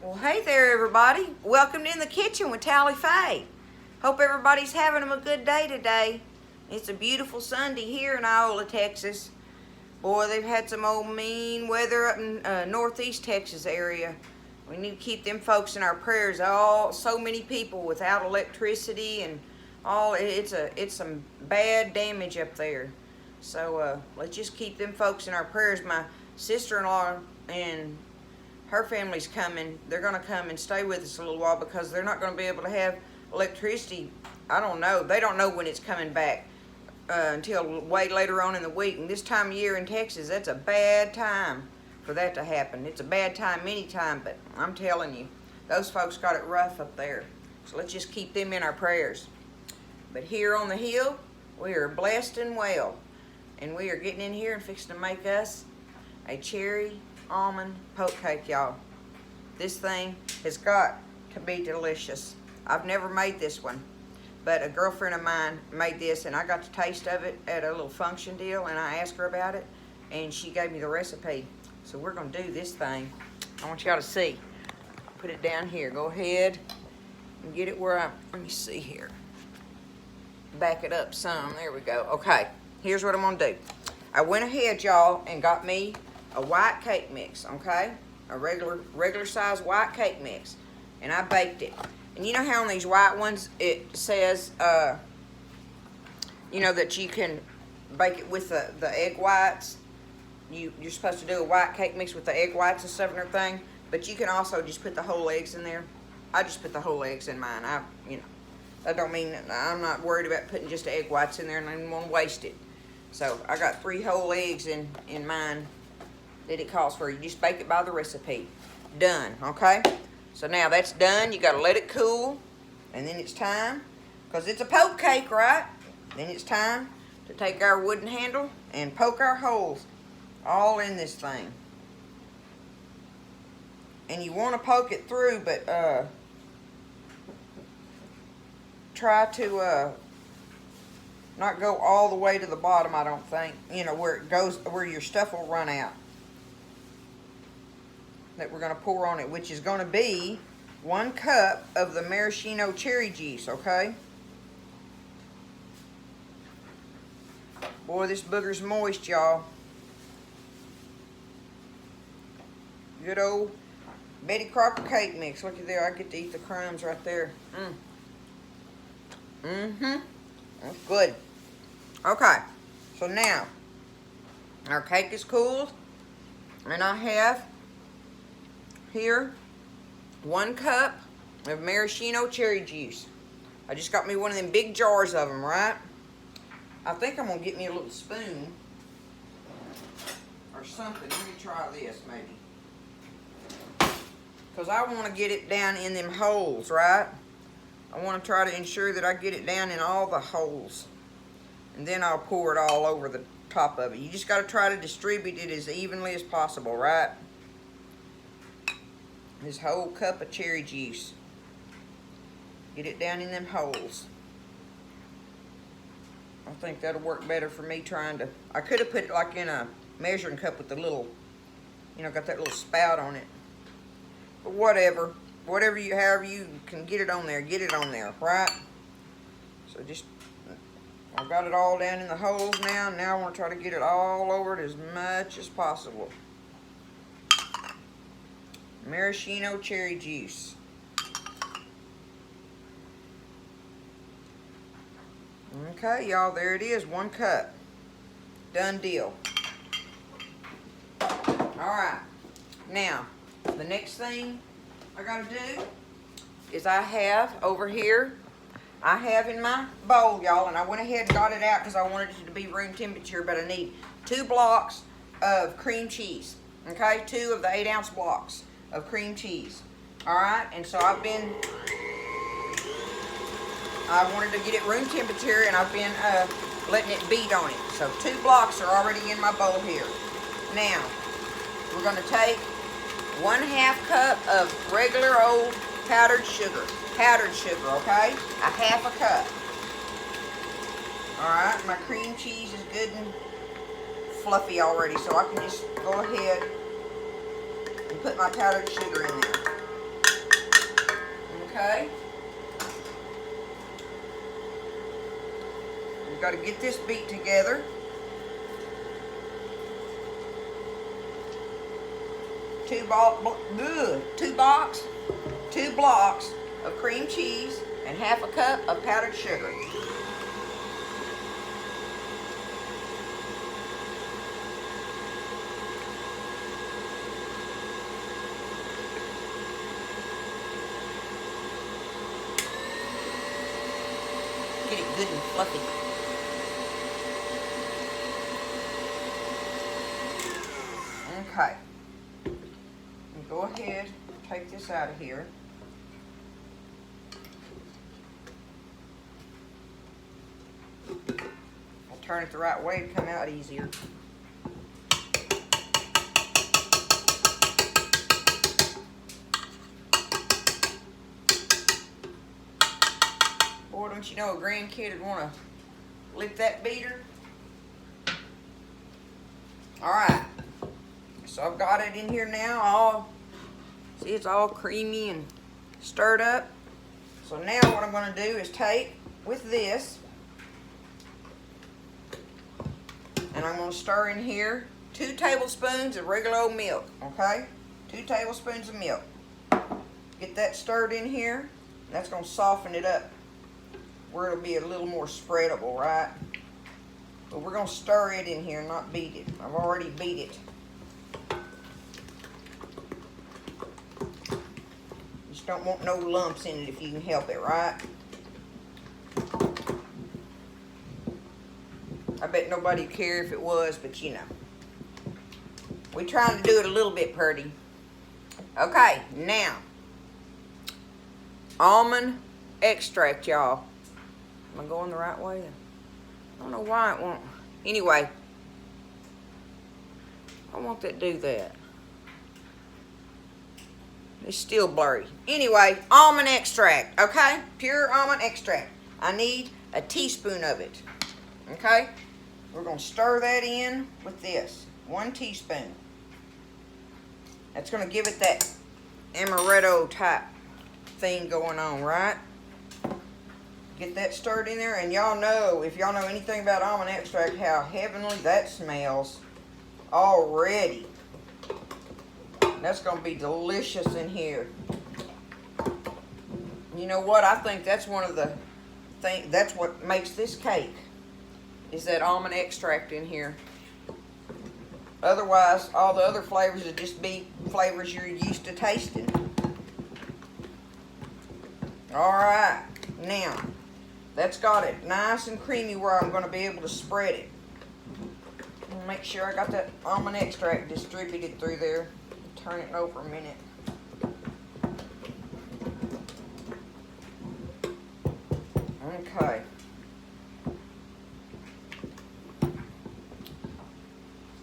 Well, hey there, everybody. Welcome to In the Kitchen with Tally Faye. Hope everybody's having a good day today. It's a beautiful Sunday here in Iola, Texas. Boy, they've had some old mean weather up in northeast Texas area. We need to keep them folks in our prayers. So many people without electricity and all. It's some bad damage up there. So let's just keep them folks in our prayers. My sister-in-law and her family's coming. They're going to come and stay with us a little while because they're not going to be able to have electricity. I don't know. They don't know when it's coming back until way later on in the week. And this time of year in Texas, that's a bad time for that to happen. It's a bad time anytime, but I'm telling you, those folks got it rough up there. So let's just keep them in our prayers. But here on the hill, we are blessed and well. And we are getting in here and fixing to make us a cherry almond poke cake, y'all. This thing has got to be delicious. I've never made this one, but a girlfriend of mine made this, and I got the taste of it at a little function deal, and I asked her about it, and she gave me the recipe. So we're going to do this thing. I want y'all to see. I'll put it down here. Go ahead and get it where let me see here. Back it up some. There we go. Okay, here's what I'm going to do. I went ahead, y'all, and got me a white cake mix, okay? A regular size white cake mix. And I baked it. And you know how on these white ones it says, you know, that you can bake it with the egg whites? You're supposed to do a white cake mix with the egg whites and stuff and everything. But you can also just put the whole eggs in there. I just put the whole eggs in mine. That don't mean that I'm not worried about putting just the egg whites in there and I didn't want to waste it. So I got 3 whole eggs in mine that it calls for. You just bake it by the recipe. Done, okay? So now that's done. You got to let it cool. And then it's time, because it's a poke cake, right? Then it's time to take our wooden handle and poke our holes all in this thing. And you want to poke it through, but try to not go all the way to the bottom, I don't think. You know, where it goes, where your stuff will run out. That we're going to pour on it, which is going to be 1 cup of the maraschino cherry juice, okay? Boy, this booger's moist, y'all. Good old Betty Crocker cake mix. Look at there, I get to eat the crumbs right there. That's good. Okay, so now our cake is cooled, and I have here 1 cup of maraschino cherry juice. I just got me one of them big jars of them, right? I think I'm gonna get me a little spoon or something. Let me try this maybe, because I want to get it down in them holes, right? I want to try to ensure that I get it down in all the holes, and then I'll pour it all over the top of it. You just got to try to distribute it as evenly as possible, right? This whole cup of cherry juice. Get it down in them holes. I think that'll work better for me trying to. I could have put it like in a measuring cup with the little, you know, got that little spout on it. But whatever. However you can get it on there, right? So just, I've got it all down in the holes now. Now I want to try to get it all over it as much as possible. Maraschino cherry juice. Okay, y'all, there it is, 1 cup. Done deal. Alright, now, the next thing I gotta do is I have over here, I have in my bowl, y'all, and I went ahead and got it out because I wanted it to be room temperature, but I need 2 blocks of cream cheese. Okay, 2 of the 8-ounce blocks of cream cheese. Alright, and so I wanted to get it room temperature, and I've been letting it beat on it. So 2 blocks are already in my bowl here. Now, we're going to take 1/2 cup of regular old powdered sugar. Okay? A 1/2 cup. Alright, my cream cheese is good and fluffy already, so I can just go ahead and put my powdered sugar in there. Okay. We've got to get this beat together. Two blocks of cream cheese and half a cup of powdered sugar. Get it good and fluffy. Okay. Go ahead, take this out of here. I'll turn it the right way to come out easier. Boy, don't you know a grandkid would want to lick that beater? Alright, so I've got it in here now. See, it's all creamy and stirred up. So now what I'm going to do is take with this, and I'm going to stir in here 2 tablespoons of regular old milk, okay? 2 tablespoons of milk. Get that stirred in here. That's going to soften it up where it'll be a little more spreadable, right? But we're going to stir it in here, not beat it. I've already beat it. Just don't want no lumps in it if you can help it, right? I bet nobody would care if it was, but you know. We're trying to do it a little bit pretty. Okay, now. Almond extract, y'all. Am I going the right way? I don't know why it won't. Anyway. I want that to do that. It's still blurry. Anyway, almond extract, okay? Pure almond extract. I need a teaspoon of it, okay? We're going to stir that in with this. 1 teaspoon. That's going to give it that amaretto type thing going on, right? Get that stirred in there, and y'all know, if y'all know anything about almond extract, how heavenly that smells already. That's going to be delicious in here. You know what? I think that's one of the things, that's what makes this cake, is that almond extract in here. Otherwise, all the other flavors would just be flavors you're used to tasting. Alright, now, that's got it nice and creamy where I'm going to be able to spread it. Make sure I got that almond extract distributed through there. Turn it over a minute. Okay.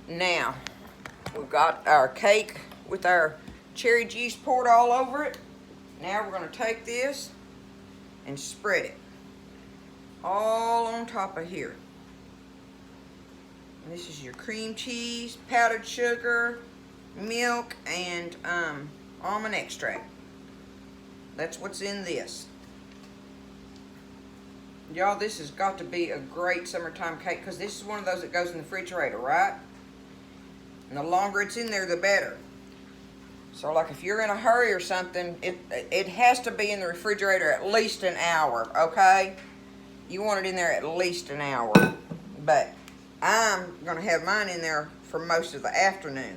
Now, we've got our cake with our cherry juice poured all over it. Now we're going to take this and spread it all on top of here. And this is your cream cheese, powdered sugar, milk, and almond extract. That's what's in this. Y'all, this has got to be a great summertime cake, because this is one of those that goes in the refrigerator, right? And the longer it's in there, the better. So like if you're in a hurry or something, it has to be in the refrigerator at least an hour, okay? You want it in there at least an hour. But I'm going to have mine in there for most of the afternoon.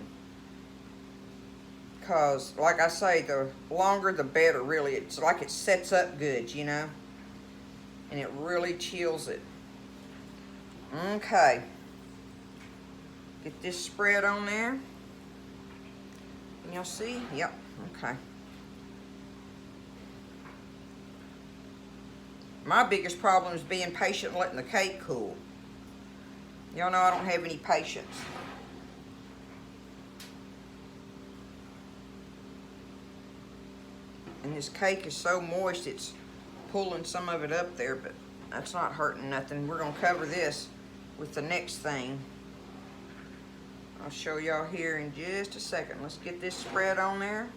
Because, like I say, the longer the better, really. It's like it sets up good, you know? And it really chills it. Okay. Get this spread on there. Can y'all see? Yep. Okay. My biggest problem is being patient and letting the cake cool. Y'all know I don't have any patience. And this cake is so moist, it's pulling some of it up there, but that's not hurting nothing. We're going to cover this with the next thing. I'll show y'all here in just a second. Let's get this spread on there.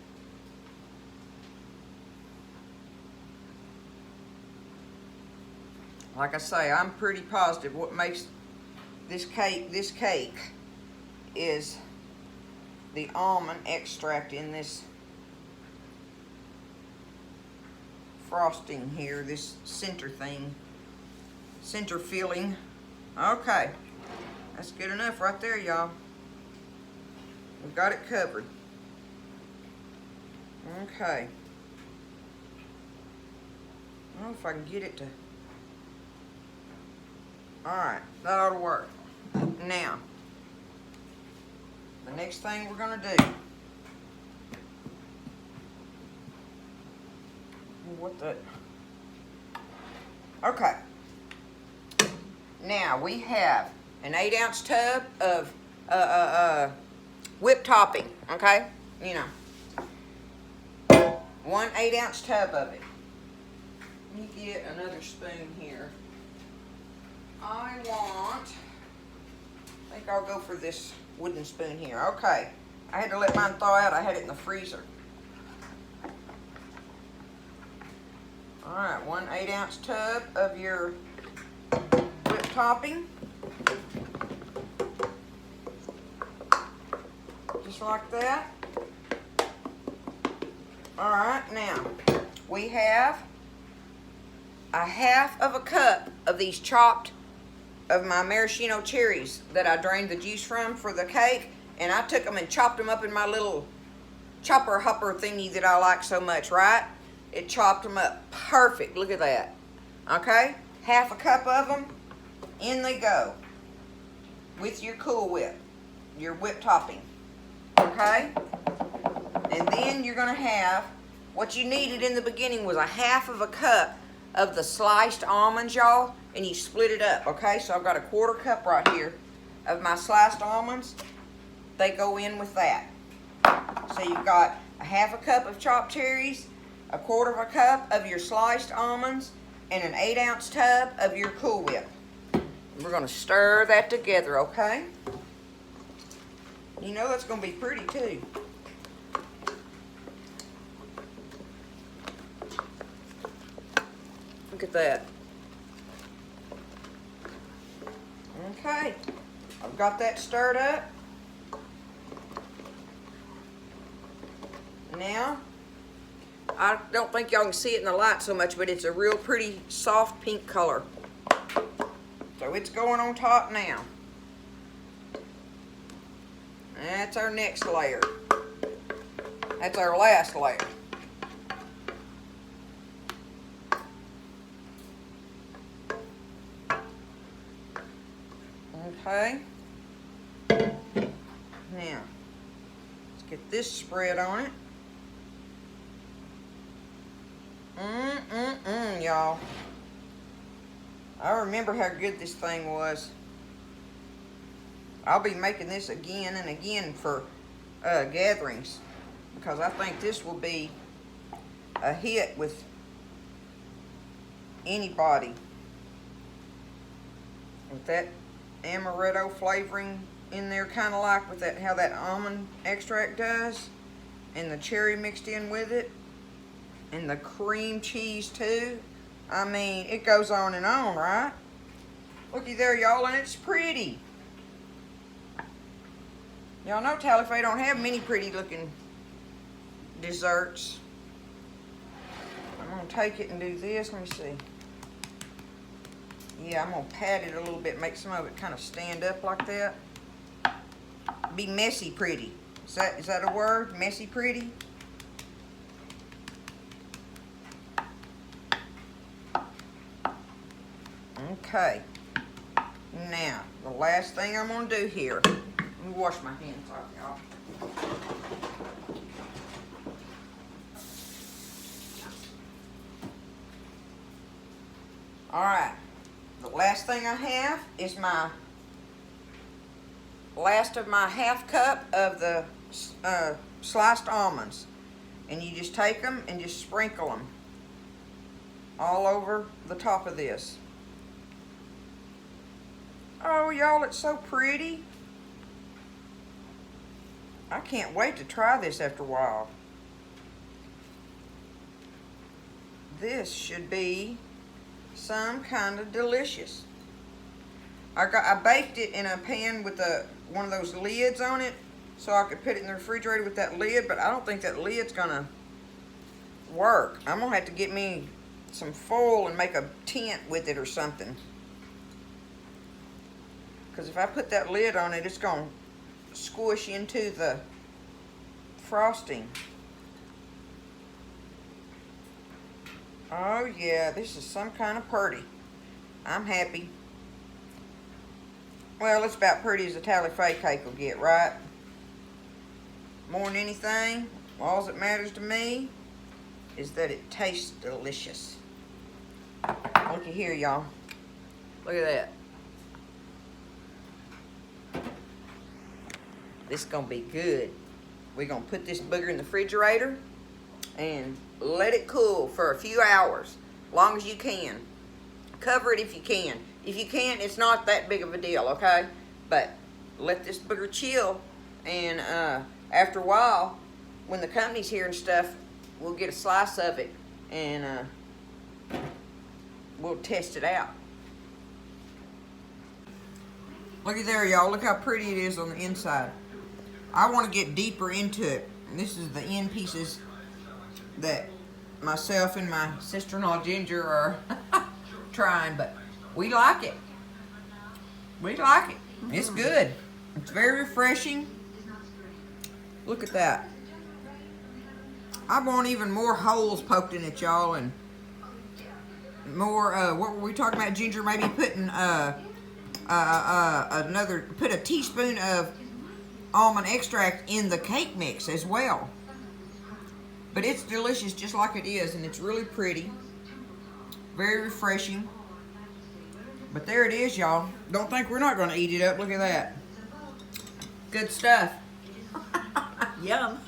like I say, I'm pretty positive what makes this cake is the almond extract in this frosting here, this center thing, center filling. Okay, that's good enough right there, y'all. We've got it covered. Okay. I don't know if I can get it to... Alright, that ought to work. Now, the next thing we're going to do... What the... Okay. Now, we have an 8-ounce tub of whipped topping, okay? You know. 1 8-ounce tub of it. Let me get another spoon here. I think I'll go for this wooden spoon here. Okay. I had to let mine thaw out. I had it in the freezer. Alright, 1 8-ounce tub of your whipped topping. Just like that. Alright, now we have a 1/2 cup of these chopped of my maraschino cherries that I drained the juice from for the cake, and I took them and chopped them up in my little chopper hopper thingy that I like so much, right? It chopped them up perfect. Look at that. Okay, 1/2 cup of them, in they go with your Cool Whip, your whipped topping. Okay, and then you're gonna have what you needed in the beginning was a 1/2 cup of the sliced almonds, y'all, and you split it up. Okay, so I've got a 1/4 cup right here of my sliced almonds. They go in with that. So you've got a 1/2 cup of chopped cherries, a 1/4 cup of your sliced almonds, and an 8-ounce tub of your Cool Whip. We're gonna stir that together, okay? You know that's gonna be pretty too. Look at that. Okay, I've got that stirred up. Now, I don't think y'all can see it in the light so much, but it's a real pretty soft pink color. So it's going on top now. That's our next layer. That's our last layer. Okay. Now, let's get this spread on it. Y'all. I remember how good this thing was. I'll be making this again and again for gatherings, because I think this will be a hit with anybody. With that amaretto flavoring in there, kind of like with that, how that almond extract does, and the cherry mixed in with it, and the cream cheese too. I mean, it goes on and on, right? Looky there, y'all, and it's pretty. Y'all know Talifay don't have many pretty looking desserts. I'm gonna take it and do this. Let me see. Yeah, I'm gonna pat it a little bit, make some of it kind of stand up like that. Be messy pretty. Is that a word? Messy pretty? Okay. Now, the last thing I'm gonna do here. Let me wash my hands off, y'all. Alright. The last thing I have is my last of my 1/2 cup of the sliced almonds. And you just take them and just sprinkle them all over the top of this. Oh, y'all, it's so pretty. I can't wait to try this after a while. This should be some kind of delicious. I baked it in a pan with one of those lids on it so I could put it in the refrigerator with that lid, but I don't think that lid's gonna work. I'm gonna have to get me some foil and make a tent with it or something. Because if I put that lid on it, it's gonna squish into the frosting. Oh yeah, this is some kind of pretty. I'm happy. Well, it's about pretty as a Tally-Fay cake will get, right? More than anything, all that matters to me is that it tastes delicious. Looky here, y'all. Look at that. This is gonna be good. We're gonna put this booger in the refrigerator and let it cool for a few hours, long as you can. Cover it if you can. If you can't, it's not that big of a deal, okay? But let this booger chill, and after a while, when the company's here and stuff, we'll get a slice of it, and we'll test it out. Looky there, y'all. Look how pretty it is on the inside. I want to get deeper into it. And this is the end pieces that myself and my sister-in-law Ginger are trying, but we like it. We like it. It's good. It's very refreshing. Look at that. I want even more holes poked in it, y'all, and more, what were we talking about, Ginger? Maybe putting put a teaspoon of almond extract in the cake mix as well. But it's delicious just like it is, and it's really pretty. Very refreshing. But there it is, y'all. Don't think we're not going to eat it up. Look at that. Good stuff. Yum.